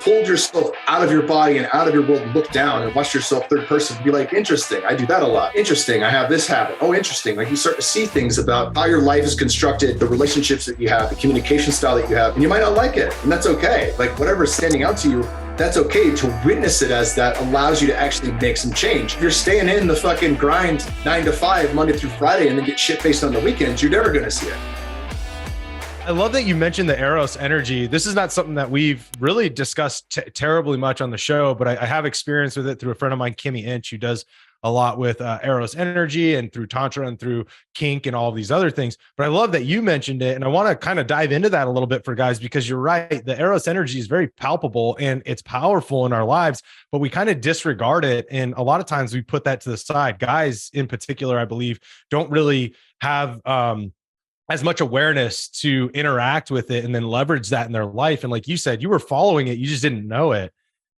pulled yourself out of your body and out of your world and look down and watch yourself third person and be like, interesting, I do that a lot. Interesting, I have this habit. Oh, interesting. Like you start to see things about how your life is constructed, the relationships that you have, the communication style that you have, and you might not like it. And that's okay. Like whatever's standing out to you, that's okay. To witness it as that allows you to actually make some change. If you're staying in the fucking grind 9 to 5, Monday through Friday, and then get shit faced on the weekends, you're never going to see it. I love that you mentioned the Eros energy. This is not something that we've really discussed terribly much on the show, but I have experience with it through a friend of mine, Kimmy Inch, who does a lot with Eros energy and through Tantra and through kink and all of these other things. But I love that you mentioned it. And I want to kind of dive into that a little bit for guys, because you're right. The Eros energy is very palpable and it's powerful in our lives, but we kind of disregard it. And a lot of times we put that to the side. Guys in particular, I believe, don't really have as much awareness to interact with it and then leverage that in their life. And like you said, you were following it, you just didn't know it.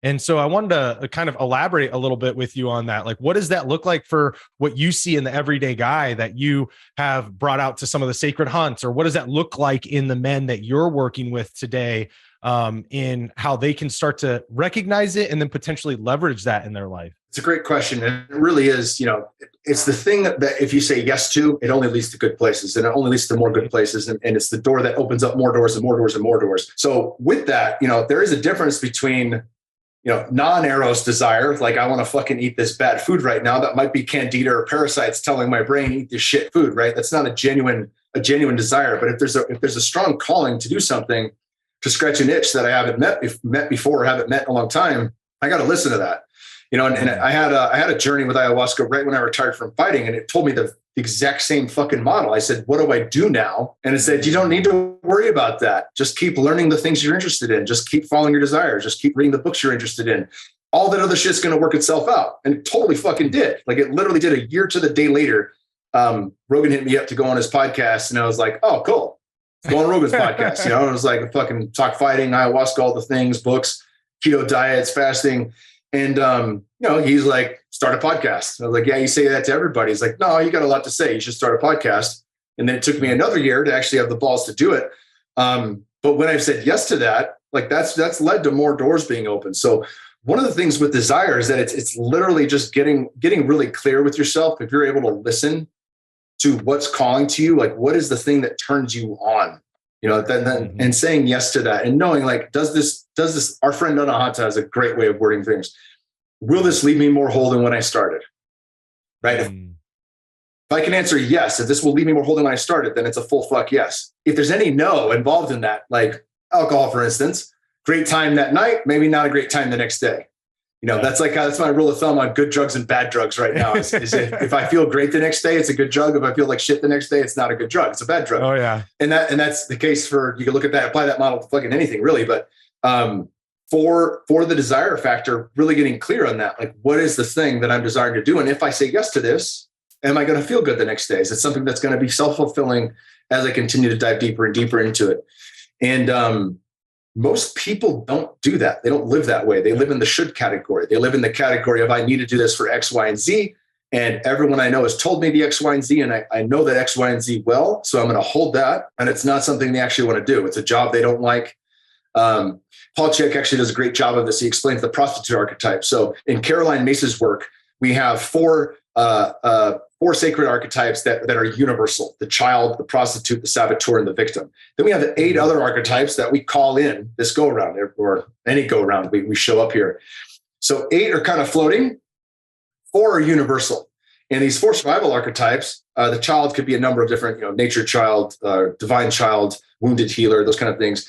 And so I wanted to kind of elaborate a little bit with you on that. Like, what does that look like for what you see in the everyday guy that you have brought out to some of the sacred hunts? Or what does that look like in the men that you're working with today, in how they can start to recognize it and then potentially leverage that in their life? It's a great question. And it really is, it's the thing that if you say yes to, it only leads to good places, and it only leads to more good places. And it's the door that opens up more doors and more doors and more doors. So with that, there is a difference between, non-Eros desire, like I want to fucking eat this bad food right now. That might be candida or parasites telling my brain, eat this shit food, right? That's not a genuine desire. But if there's a strong calling to do something, to scratch an itch that I haven't met before or haven't met in a long time, I got to listen to that. And I had a journey with ayahuasca right when I retired from fighting, and it told me the exact same fucking model. I said, what do I do now? And it said, you don't need to worry about that. Just keep learning the things you're interested in. Just keep following your desires. Just keep reading the books you're interested in. All that other shit's going to work itself out. And it totally fucking did. Like it literally did. A year to the day later, Rogan hit me up to go on his podcast. And I was like, oh, cool. Go on Rogan's podcast. It was like fucking talk fighting, ayahuasca, all the things, books, keto diets, fasting. And, he's like, start a podcast. I was like, yeah, you say that to everybody. He's like, no, you got a lot to say. You should start a podcast. And then it took me another year to actually have the balls to do it. But when I've said yes to that, like that's led to more doors being open. So one of the things with desire is that it's literally just getting really clear with yourself. If you're able to listen to what's calling to you, like what is the thing that turns you on? And saying yes to that and knowing like, does this, our friend Anahata has a great way of wording things. Will this leave me more whole than when I started? Right. If I can answer yes, if this will leave me more whole than when I started, then it's a full fuck yes. If there's any no involved in that, like alcohol, for instance, great time that night, maybe not a great time the next day. That's my rule of thumb on good drugs and bad drugs right now. Is if I feel great the next day, it's a good drug. If I feel like shit the next day, it's not a good drug. It's a bad drug. Oh yeah. And that's the case for, you can look at that, apply that model to fucking anything really. But for the desire factor, really getting clear on that, like what is the thing that I'm desiring to do? And if I say yes to this, am I going to feel good the next day? Is it something that's going to be self-fulfilling as I continue to dive deeper and deeper into it? And most people don't do that. They don't live that way. They live in the should category. They live in the category of I need to do this for X, Y, and Z. And everyone I know has told me the X, Y, and Z. And I know that X, Y, and Z well. So I'm going to hold that. And it's not something they actually want to do. It's a job they don't like. Paul Chek actually does a great job of this. He explains the prostitute archetype. So in Caroline Mace's work, we have four sacred archetypes that are universal: the child, the prostitute, the saboteur, and the victim. Then we have 8 other archetypes that we call in this go around, or any go around we show up here. So 8 are kind of floating, 4 are universal. And these 4 survival archetypes, the child could be a number of different, nature child, divine child, wounded healer, those kind of things.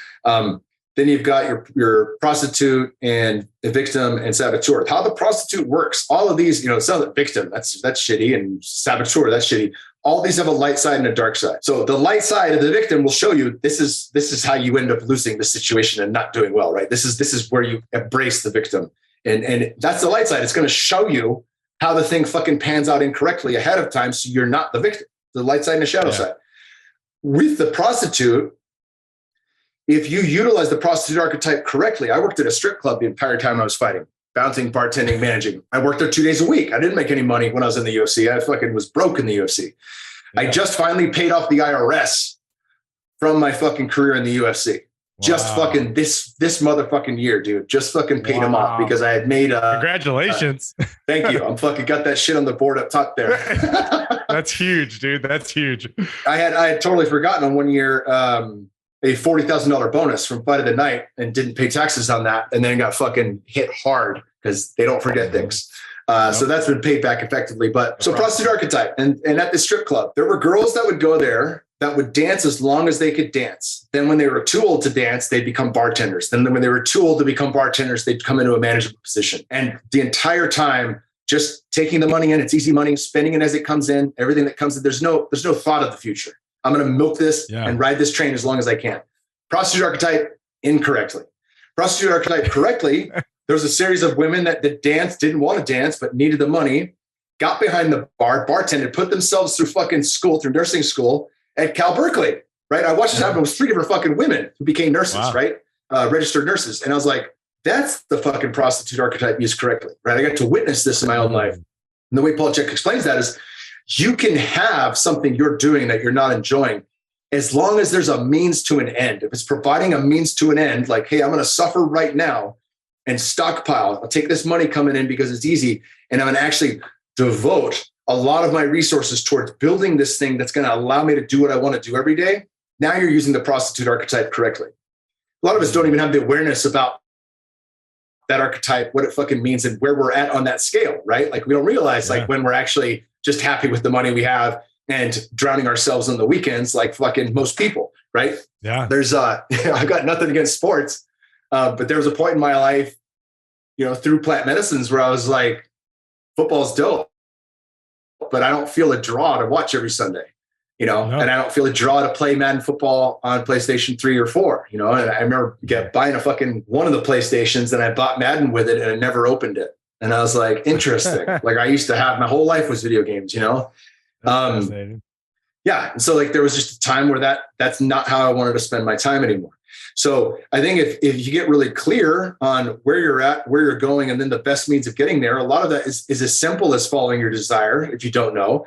Then you've got your prostitute and the victim and saboteur. How the prostitute works, all of these, it sounds like victim, that's shitty, and saboteur, that's shitty. All these have a light side and a dark side. So the light side of the victim will show you this is how you end up losing the situation and not doing well, right? This is where you embrace the victim. And that's the light side. It's going to show you how the thing fucking pans out incorrectly ahead of time, so you're not the victim. The light side and the shadow side. With the prostitute, if you utilize the prostitute archetype correctly, I worked at a strip club the entire time I was fighting, bouncing, bartending, managing. I worked there 2 days a week. I didn't make any money when I was in the UFC. I fucking was broke in the UFC. Yeah. I just finally paid off the IRS from my fucking career in the UFC. just fucking this motherfucking year, dude. Just fucking paid him off because I had made congratulations. Thank you. I'm fucking got that shit on the board up top there. That's huge, dude. That's huge. I had totally forgotten on one year a $40,000 bonus from Fight of the Night and didn't pay taxes on that, and then got fucking hit hard because they don't forget things. So that's been paid back effectively. But so prostitute archetype, and at the strip club, there were girls that would go there that would dance as long as they could dance. Then when they were too old to dance, they'd become bartenders. Then when they were too old to become bartenders, they'd come into a management position. And the entire time, just taking the money in, it's easy money, spending it as it comes in, everything that comes in. There's no thought of the future. I'm going to milk this and ride this train as long as I can. Prostitute archetype, incorrectly. Prostitute archetype, correctly. There was a series of women that danced, didn't want to dance, but needed the money, got behind the bar, bartended, put themselves through fucking school, through nursing school at Cal Berkeley, right? I watched this happen with 3 different fucking women who became nurses, right? Registered nurses. And I was like, that's the fucking prostitute archetype used correctly, right? I got to witness this in my own life. And the way Paul Chek explains that is you can have something you're doing that you're not enjoying as long as there's a means to an end. If it's providing a means to an end, like, hey, I'm going to suffer right now and stockpile. I'll take this money coming in because it's easy. And I'm going to actually devote a lot of my resources towards building this thing that's going to allow me to do what I want to do every day. Now you're using the prostitute archetype correctly. A lot of us don't even have the awareness about that archetype, what it fucking means and where we're at on that scale, right? Like we don't realize like when we're actually just happy with the money we have and drowning ourselves on the weekends, like fucking most people, right? Yeah. There's I've got nothing against sports, but there was a point in my life, through plant medicines where I was like, football's dope, but I don't feel a draw to watch every Sunday, and I don't feel a draw to play Madden football on PlayStation 3 or 4, and I remember buying a fucking one of the PlayStations and I bought Madden with it and I never opened it. And I was like, interesting. Like I used to have, my whole life was video games, Yeah. And so like, there was just a time where that's not how I wanted to spend my time anymore. So I think if you get really clear on where you're at, where you're going, and then the best means of getting there, a lot of that is as simple as following your desire, if you don't know.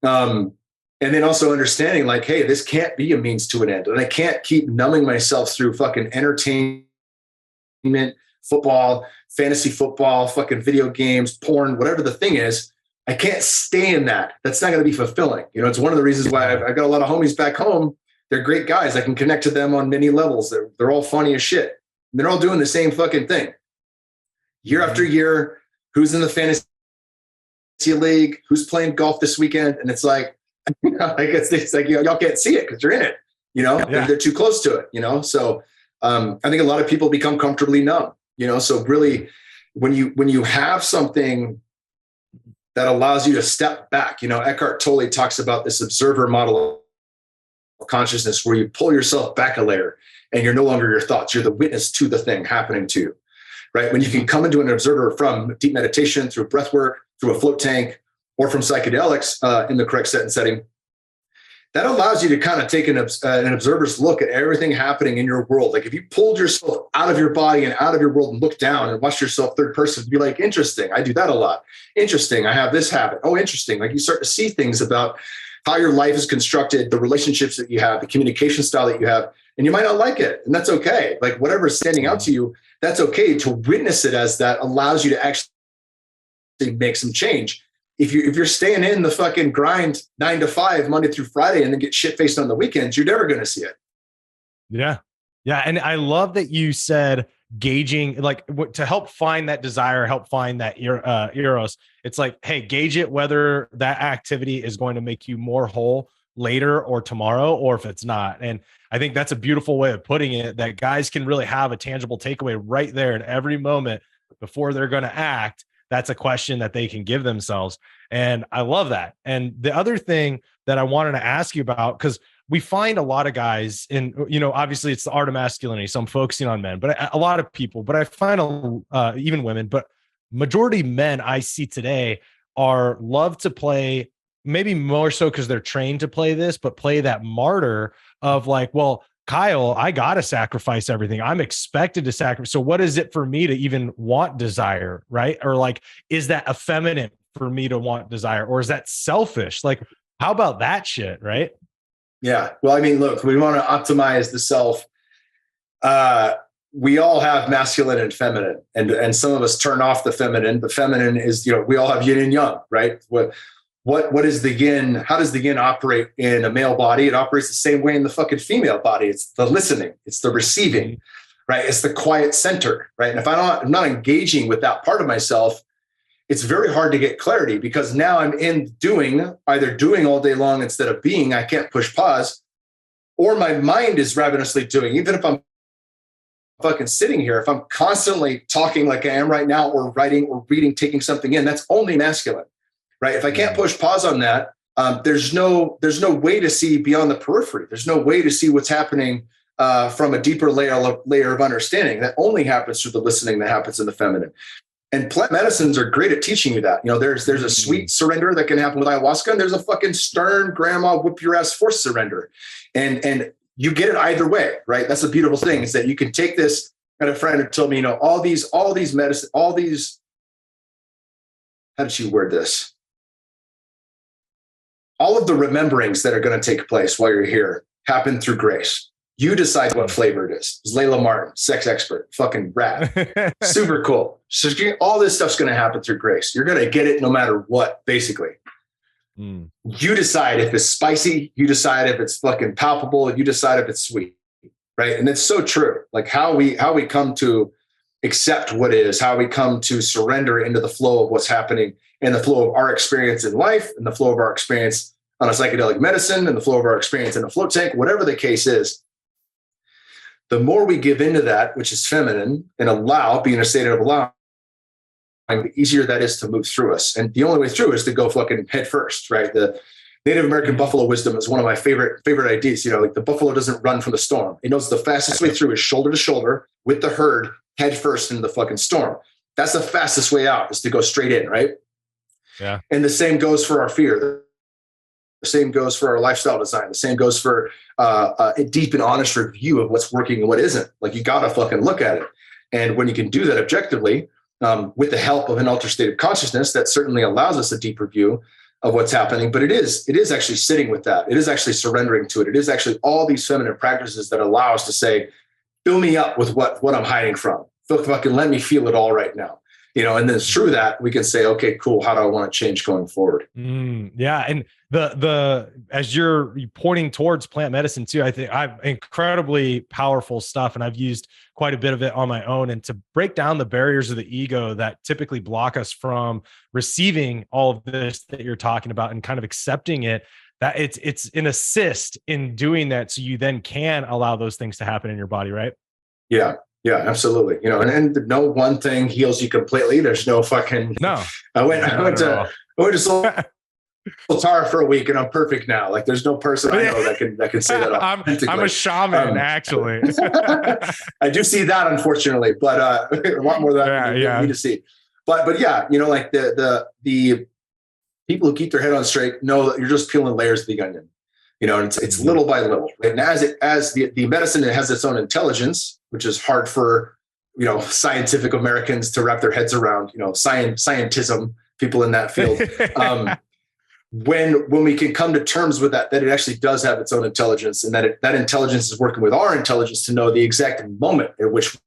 And then also understanding like, hey, this can't be a means to an end. And I can't keep numbing myself through fucking entertainment, football, fantasy football, fucking video games, porn, whatever the thing is. I can't stay in that. That's not going to be fulfilling. It's one of the reasons why I've got a lot of homies back home. They're great guys. I can connect to them on many levels. They're all funny as shit. And they're all doing the same fucking thing. Year after year, who's in the fantasy league? Who's playing golf this weekend? And it's like, it's like y'all can't see it because you're in it. They're too close to it. So I think a lot of people become comfortably numb. So really, when you have something that allows you to step back, Eckhart Tolle talks about this observer model of consciousness where you pull yourself back a layer and you're no longer your thoughts. You're the witness to the thing happening to you, right? When you can come into an observer from deep meditation, through breath work, through a float tank, or from psychedelics in the correct set and setting, that allows you to kind of take an observer's look at everything happening in your world. Like if you pulled yourself out of your body and out of your world and looked down and watched yourself third person, be like, interesting. I do that a lot. Interesting. I have this habit. Oh, interesting. Like you start to see things about how your life is constructed, the relationships that you have, the communication style that you have, and you might not like it. And that's okay. Like whatever is standing out to you, that's okay. To witness it as that allows you to actually make some change. If you're staying in the fucking grind 9 to 5, Monday through Friday, and then get shit faced on the weekends, you're never going to see it. Yeah. Yeah. And I love that you said gauging, like to help find that desire, help find that eros. It's like, hey, gauge it, whether that activity is going to make you more whole later or tomorrow, or if it's not. And I think that's a beautiful way of putting it, that guys can really have a tangible takeaway right there in every moment before they're going to act. That's a question that they can give themselves. And I love that. And the other thing that I wanted to ask you about, because we find a lot of guys in, obviously it's the art of masculinity. So I'm focusing on men, but a lot of people, but I find even women, but majority men I see today love to play, maybe more so because they're trained to play this, but play that martyr of like, well, Kyle, I got to sacrifice everything. I'm expected to sacrifice. So what is it for me to even want desire? Right. Or like, is that effeminate for me to want desire? Or is that selfish? Like, how about that shit? Right. Yeah. Well, I mean, look, we want to optimize the self. We all have masculine and feminine, and some of us turn off the feminine. The feminine is, we all have yin and yang, right? What is the yin? How does the yin operate in a male body? It operates the same way in the fucking female body. It's the listening, it's the receiving, right? It's the quiet center, right? And if I'm not engaging with that part of myself, it's very hard to get clarity, because now I'm in either doing all day long instead of being. I can't push pause, or my mind is ravenously doing. Even if I'm fucking sitting here, if I'm constantly talking like I am right now, or writing or reading, taking something in, that's only masculine, right? If I can't push pause on that, there's no way to see beyond the periphery. There's no way to see what's happening from a deeper layer of understanding. That only happens through the listening that happens in the feminine. And plant medicines are great at teaching you that. There's a sweet surrender that can happen with ayahuasca, and there's a fucking stern grandma whoop your ass forced surrender. And you get it either way, right? That's the beautiful thing, is that you can take this. I had a friend who told me, all these medicine, how did she word this? All of the rememberings that are going to take place while you're here happen through grace. You decide what flavor it is. It's Layla Martin, sex expert, fucking rad, super cool. So all this stuff's going to happen through grace. You're going to get it no matter what, basically. You decide if it's spicy. You decide if it's fucking palpable. You decide if it's sweet, right? And it's so true. Like how we come to accept what is, how we come to surrender into the flow of what's happening, and the flow of our experience in life, and the flow of our experience on a psychedelic medicine, and the flow of our experience in a float tank, whatever the case is. The more we give into that, which is feminine, and be in a state of allowing, the easier that is to move through us. And the only way through is to go fucking head first, right? The Native American buffalo wisdom is one of my favorite ideas. Like the buffalo doesn't run from the storm. It knows the fastest way through is shoulder to shoulder with the herd, head first into the fucking storm. That's the fastest way out, is to go straight in, right? Yeah. And the same goes for our fear. The same goes for our lifestyle design. The same goes for a deep and honest review of what's working and what isn't. Like, you got to fucking look at it. And when you can do that objectively, with the help of an altered state of consciousness, that certainly allows us a deeper view of what's happening. But it is actually sitting with that. It is actually surrendering to it. It is actually all these feminine practices that allow us to say, fill me up with what I'm hiding from. Fucking let me feel it all right now. And then through that, we can say, okay, cool. How do I want to change going forward? Yeah. And as you're pointing towards plant medicine too, I think I've incredibly powerful stuff, and I've used quite a bit of it on my own, and to break down the barriers of the ego that typically block us from receiving all of this that you're talking about, and kind of accepting it, that it's an assist in doing that. So you then can allow those things to happen in your body. Right. Yeah, absolutely. And no one thing heals you completely. There's no fucking. No. I went to Tara for a week, and I'm perfect now. Like, there's no person I know that can say that. I'm a shaman, actually. I do see that, unfortunately, but a lot more than I need to see. But yeah, like the people who keep their head on straight know that you're just peeling layers of the onion. And it's little by little. Right? And as the medicine, it has its own intelligence, which is hard for scientific Americans to wrap their heads around. Scientism, people in that field. When we can come to terms with that it actually does have its own intelligence, and that intelligence is working with our intelligence to know the exact moment at which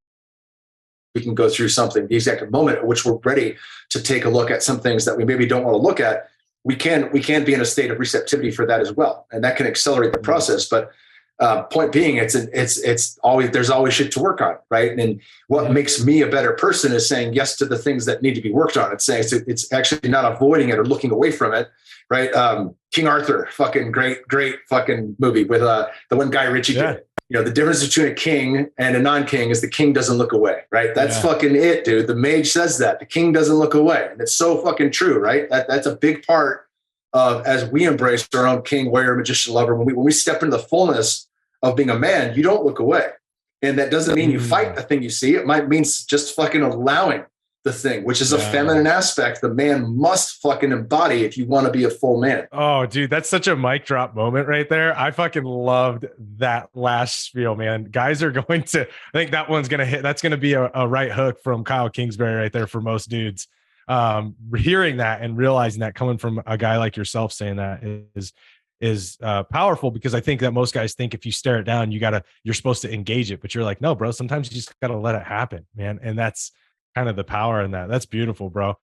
we can go through something, the exact moment at which we're ready to take a look at some things that we maybe don't want to look at. We can be in a state of receptivity for that as well, and that can accelerate the process. But point being, it's always, there's always shit to work on, right? And what makes me a better person is saying yes to the things that need to be worked on. It's saying it's actually not avoiding it or looking away from it, right? King Arthur, fucking great fucking movie with the one Guy Ritchie did. The difference between a king and a non-king is the king doesn't look away, right? That's fucking it, dude. The mage says that. The king doesn't look away. And it's so fucking true, right? That's a big part of, as we embrace our own king, warrior, magician, lover, when we step into the fullness of being a man, you don't look away. And that doesn't mean you fight the thing you see. It might mean just fucking allowing the thing, which is a feminine aspect the man must fucking embody if you want to be a full man. Oh, dude, that's such a mic drop moment right there. I fucking loved that last spiel, man. Guys are going to, I think that one's going to hit. That's going to be a right hook from Kyle Kingsbury right there for most dudes. Hearing that and realizing that coming from a guy like yourself saying that is powerful, because I think that most guys think if you stare it down, you're supposed to engage it, but you're like, no, bro, sometimes you just got to let it happen, man. And that's kind of the power in that. That's beautiful, bro.